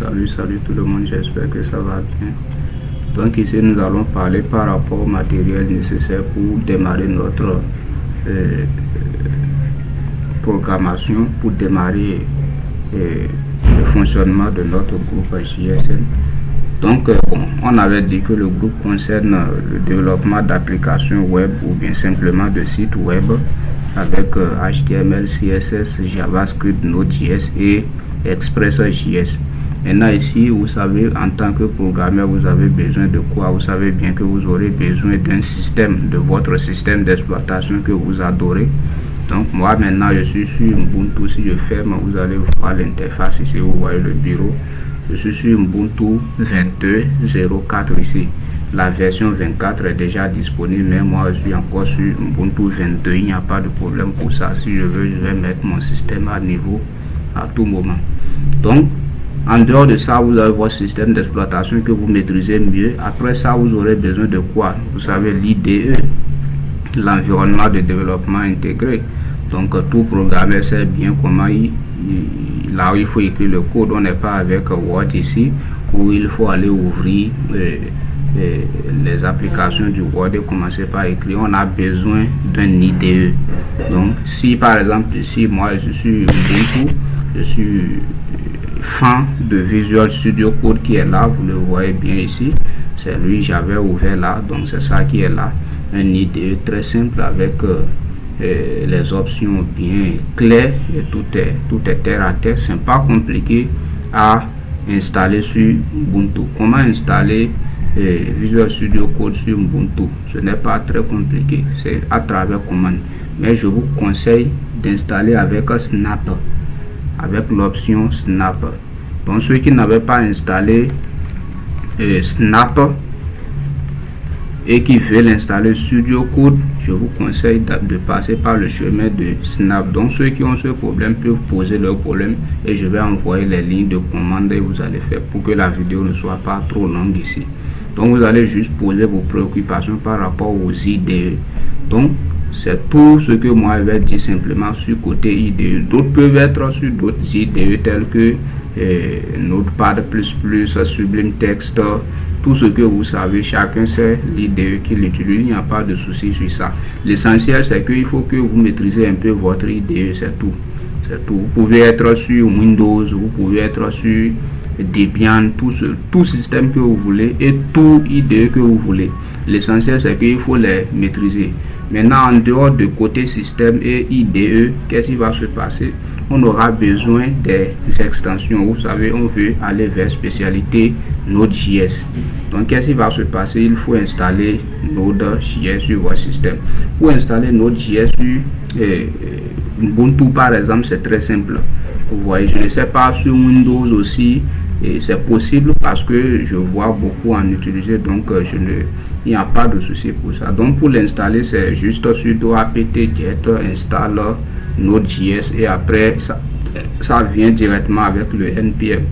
Salut tout le monde, j'espère que ça va bien. Donc ici nous allons parler par rapport au matériel nécessaire pour démarrer notre programmation, pour démarrer le fonctionnement de notre groupe JSN. Donc on avait dit que le groupe concerne le développement d'applications web ou bien simplement de sites web avec HTML, CSS, JavaScript, Node.js et Express.js. Maintenant ici, vous savez, en tant que programmeur, vous avez besoin de quoi? Vous savez bien que vous aurez besoin d'un système, de votre système d'exploitation que vous adorez. Donc moi maintenant, je suis sur Ubuntu. Si je ferme, vous allez voir l'interface ici, vous voyez le bureau. Je suis sur Ubuntu 22.04 ici. La version 24 est déjà disponible, mais moi je suis encore sur Ubuntu 22. Il n'y a pas de problème pour ça. Si je veux, je vais mettre mon système à niveau à tout moment. Donc en dehors de ça, vous avez votre système d'exploitation que vous maîtrisez mieux. Après ça, vous aurez besoin de quoi? Vous savez, l'IDE, l'environnement de développement intégré. Donc tout programmeur sait bien comment là où il faut écrire le code. On n'est pas avec Word ici où il faut aller ouvrir les applications du Word et commencer par écrire. On a besoin d'un IDE. Donc si par exemple ici moi je suis Ubuntu, je suis fan de Visual Studio Code qui est là, vous le voyez bien ici, c'est lui, j'avais ouvert là, donc c'est ça qui est là, un IDE très simple avec les options bien claires et tout est terre à terre. C'est pas compliqué à installer sur Ubuntu. Comment installer Visual Studio Code sur Ubuntu? Ce n'est pas très compliqué, c'est à travers commande, mais je vous conseille d'installer avec Snap, avec l'option Snap. Donc ceux qui n'avaient pas installé Snap et qui veulent installer Studio Code, je vous conseille de passer par le chemin de Snap. Donc ceux qui ont ce problème peuvent poser leur problème et je vais envoyer les lignes de commande et vous allez faire pour que la vidéo ne soit pas trop longue ici. Donc vous allez juste poser vos préoccupations par rapport aux IDE. Donc c'est tout ce que moi je vais dire simplement sur côté IDE. D'autres peuvent être sur d'autres IDE tels que Notepad++, Sublime Text, tout ce que vous savez, chacun sait l'IDE qu'il utilise, il n'y a pas de souci sur ça. L'essentiel c'est qu'il faut que vous maîtrisez un peu votre IDE, c'est tout. C'est tout. Vous pouvez être sur Windows, vous pouvez être sur Debian, tout système que vous voulez et tout IDE que vous voulez. L'essentiel c'est qu'il faut les maîtriser. Maintenant, en dehors de côté système et IDE, qu'est-ce qui va se passer? On aura besoin des extensions. Vous savez, on veut aller vers spécialité Node.js. Donc, qu'est-ce qui va se passer? Il faut installer Node.js sur votre système. Pour installer Node.js sur Ubuntu, par exemple, c'est très simple. Vous voyez, je ne sais pas sur Windows aussi. Et c'est possible parce que je vois beaucoup en utiliser, donc il n'y a pas de souci pour ça. Donc pour l'installer, c'est juste sudo apt-get install Node.js et après ça vient directement avec le npm.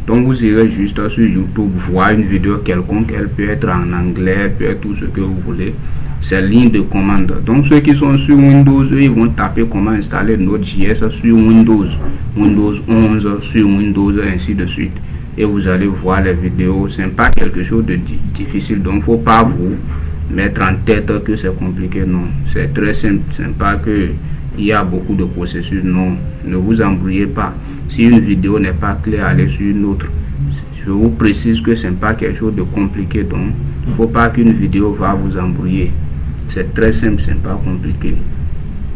Donc vous irez juste sur YouTube voir une vidéo quelconque, elle peut être en anglais, elle peut être tout ce que vous voulez. C'est ligne de commande. Donc ceux qui sont sur Windows, eux, ils vont taper comment installer Node.js sur Windows 11, sur Windows, ainsi de suite. Et vous allez voir les vidéos. C'est pas quelque chose de difficile, donc faut pas vous mettre en tête que c'est compliqué. Non, c'est très simple. C'est pas que il y a beaucoup de processus. Non, ne vous embrouillez pas. Si une vidéo n'est pas claire, allez sur une autre. Je vous précise que c'est pas quelque chose de compliqué, donc il faut pas qu'une vidéo va vous embrouiller. C'est très simple, c'est pas compliqué.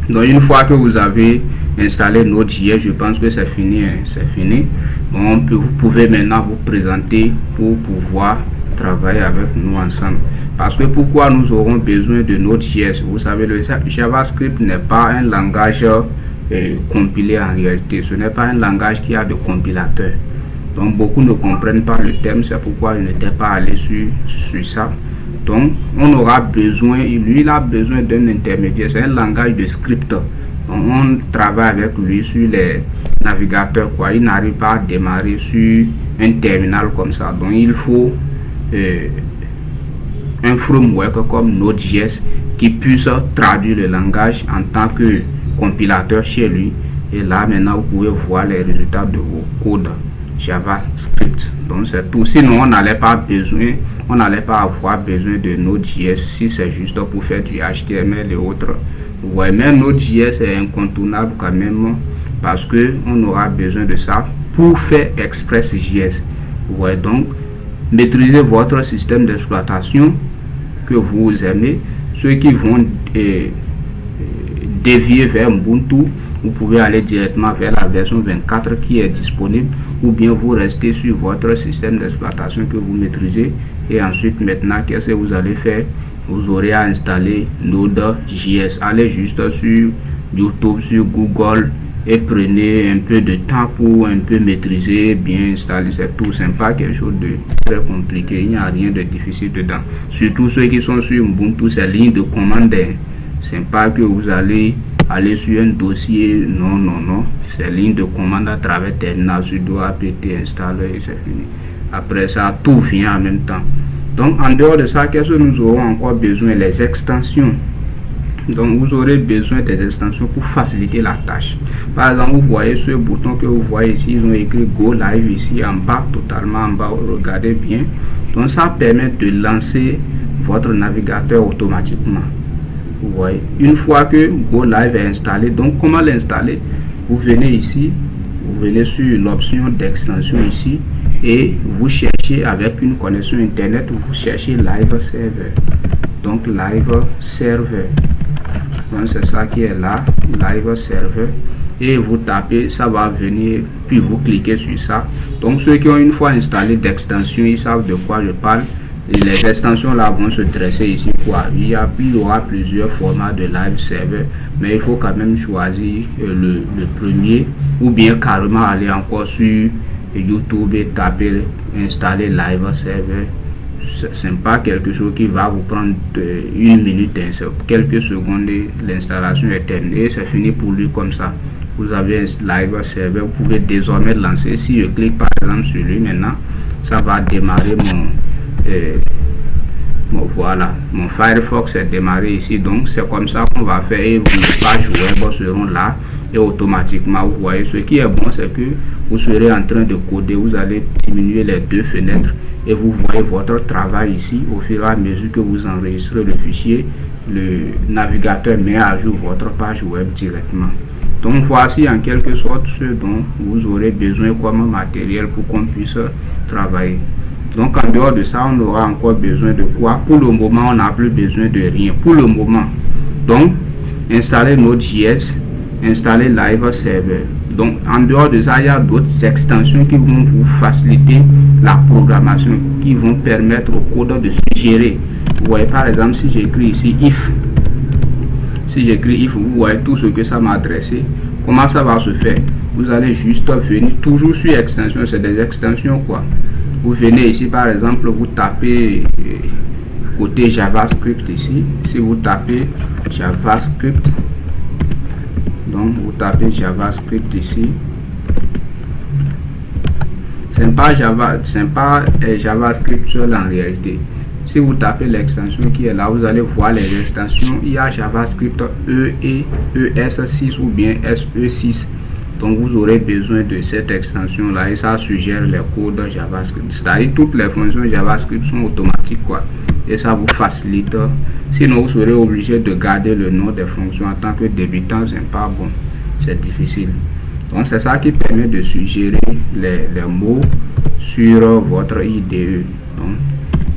Donc une fois que vous avez installé Node.js, je pense que c'est fini, hein, c'est fini. Donc vous pouvez maintenant vous présenter pour pouvoir travailler avec nous ensemble. Parce que pourquoi nous aurons besoin de Node.js? Vous savez, le JavaScript n'est pas un langage compilé en réalité. Ce n'est pas un langage qui a de compilateur. Donc beaucoup ne comprennent pas le thème, c'est pourquoi je n'étais pas allé sur ça. Donc on aura besoin, lui il a besoin d'un intermédiaire, c'est un langage de script. Donc, on travaille avec lui sur les navigateurs, quoi. Il n'arrive pas à démarrer sur un terminal comme ça. Donc il faut un framework comme Node.js qui puisse traduire le langage en tant que compilateur chez lui. Et là maintenant vous pouvez voir les résultats de vos codes. JavaScript. Donc c'est tout. Sinon on n'allait pas avoir besoin de Node.js si c'est juste pour faire du HTML et autres. Ouais, mais Node.js est incontournable quand même parce que on aura besoin de ça pour faire Express.js. Ouais, donc maîtrisez votre système d'exploitation que vous aimez. Ceux qui vont dévier vers Ubuntu, vous pouvez aller directement vers la version 24 qui est disponible, ou bien vous restez sur votre système d'exploitation que vous maîtrisez. Et ensuite, maintenant, qu'est-ce que vous allez faire? Vous aurez à installer Node.js. Allez juste sur YouTube, sur Google, et prenez un peu de temps pour un peu maîtriser, bien installer. C'est tout, c'est pas quelque chose de très compliqué, il n'y a rien de difficile dedans. Surtout ceux qui sont sur Ubuntu, c'est ligne de commande. C'est pas que vous allez aller sur un dossier, non, c'est ligne de commande à travers terminal, sudo apt installer et c'est fini. Après ça, tout vient en même temps. Donc en dehors de ça, qu'est-ce que nous aurons encore besoin? Les extensions. Donc vous aurez besoin des extensions pour faciliter la tâche. Par exemple, vous voyez ce bouton que vous voyez ici, ils ont écrit Go Live ici en bas, totalement en bas, regardez bien. Donc ça permet de lancer votre navigateur automatiquement. Vous voyez, une fois que Go Live est installé, donc comment l'installer? Vous venez ici, vous venez sur l'option d'extension ici et vous cherchez avec une connexion internet, vous cherchez Live Server. Donc Live Server. Donc c'est ça qui est là, Live Server, et vous tapez, ça va venir, puis vous cliquez sur ça. Donc ceux qui ont une fois installé d'extension, ils savent de quoi je parle. Et les extensions là vont se dresser ici quoi. Il y aura plusieurs formats de Live Server, mais il faut quand même choisir le premier, ou bien carrément aller encore sur YouTube et taper installer Live Server. C'est pas quelque chose qui va vous prendre une minute, quelques secondes, l'installation est terminée, c'est fini pour lui comme ça. Vous avez un Live Server, vous pouvez désormais lancer. Si je clique par exemple sur lui maintenant, ça va démarrer voilà, mon Firefox est démarré ici. Donc c'est comme ça qu'on va faire et vos pages web seront là et automatiquement vous voyez. Ce qui est bon, c'est que vous serez en train de coder, vous allez diminuer les deux fenêtres et vous voyez votre travail ici. Au fur et à mesure que vous enregistrez le fichier, le navigateur met à jour votre page web directement. Donc voici en quelque sorte ce dont vous aurez besoin comme matériel pour qu'on puisse travailler. Donc en dehors de ça, on aura encore besoin de quoi? Pour le moment, on n'a plus besoin de rien. Pour le moment. Donc, installer Node.js, installer Live Server. Donc en dehors de ça, il y a d'autres extensions qui vont vous faciliter la programmation, qui vont permettre au code de suggérer. Vous voyez par exemple, si j'écris ici if, vous voyez tout ce que ça m'a adressé. Comment ça va se faire? Vous allez juste venir toujours sur extension, c'est des extensions quoi. Vous venez ici par exemple, vous tapez côté JavaScript ici. Si vous tapez JavaScript, donc vous tapez JavaScript ici. C'est pas JavaScript seul en réalité. Si vous tapez l'extension qui est là, vous allez voir les extensions. Il y a JavaScript E et ES6 ou bien SE6. Donc vous aurez besoin de cette extension là et ça suggère les codes JavaScript. C'est-à-dire toutes les fonctions JavaScript sont automatiques quoi. Et ça vous facilite. Sinon vous serez obligé de garder le nom des fonctions en tant que débutant, c'est pas bon. C'est difficile. Donc c'est ça qui permet de suggérer les mots sur votre IDE. Donc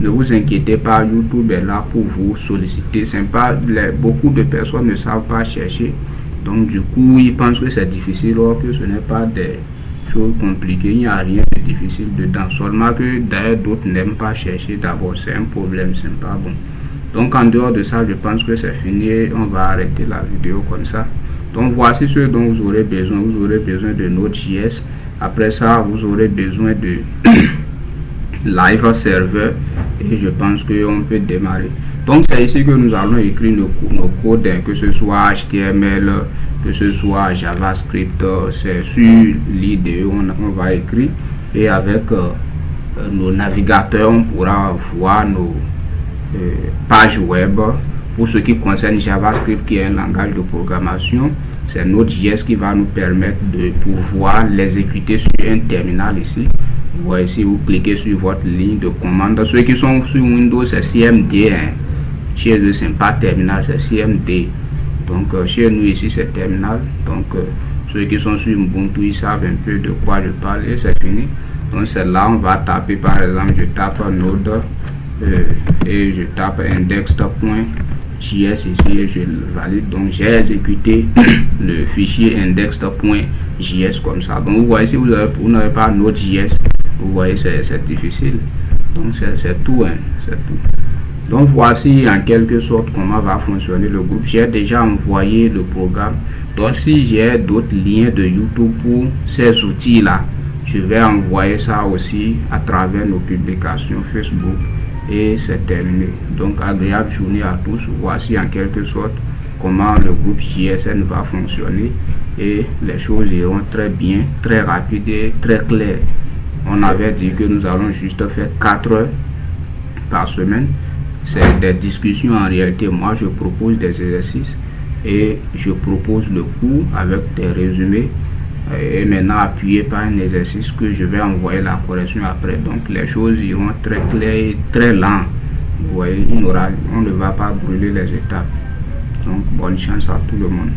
ne vous inquiétez pas, YouTube est là pour vous solliciter. C'est pas beaucoup de personnes ne savent pas chercher. Donc du coup, ils pensent que c'est difficile, alors que ce n'est pas des choses compliquées. Il n'y a rien de difficile dedans. Seulement que d'ailleurs d'autres n'aiment pas chercher d'abord. C'est un problème, c'est pas bon. Donc en dehors de ça, je pense que c'est fini. On va arrêter la vidéo comme ça. Donc voici ce dont vous aurez besoin. Vous aurez besoin de Node.js. Après ça, vous aurez besoin de Live Server. Et je pense qu'on peut démarrer. Donc c'est ici que nous allons écrire nos codes, que ce soit HTML, que ce soit JavaScript, c'est sur l'IDE on va écrire. Et avec nos navigateurs, on pourra voir nos pages web. Pour ce qui concerne JavaScript, qui est un langage de programmation, c'est Node.js qui va nous permettre de pouvoir l'exécuter sur un terminal ici. Vous voyez, si vous cliquez sur votre ligne de commande, ceux qui sont sur Windows, c'est CMD. Chez eux, c'est pas terminal, c'est CMD. Donc, chez nous ici, c'est terminal. Donc, ceux qui sont sur Ubuntu, ils savent un peu de quoi je parle et c'est fini. Donc, c'est là, on va taper, par exemple, je tape Node et je tape index.js ici et je le valide. Donc, j'ai exécuté le fichier index.js comme ça. Donc, vous voyez, si vous n'avez pas Node.js, vous voyez, c'est difficile. Donc, c'est tout, c'est tout. Donc, voici en quelque sorte comment va fonctionner le groupe. J'ai déjà envoyé le programme. Donc, si j'ai d'autres liens de YouTube pour ces outils-là, je vais envoyer ça aussi à travers nos publications Facebook et c'est terminé. Donc, agréable journée à tous. Voici en quelque sorte comment le groupe JSN va fonctionner et les choses iront très bien, très rapide et très claires. On avait dit que nous allons juste faire 4 heures par semaine. C'est des discussions en réalité. Moi, je propose des exercices et je propose le cours avec des résumés et maintenant appuyé par un exercice que je vais envoyer la correction après. Donc les choses iront très claires et très lent. Vous voyez, on ne va pas brûler les étapes. Donc bonne chance à tout le monde.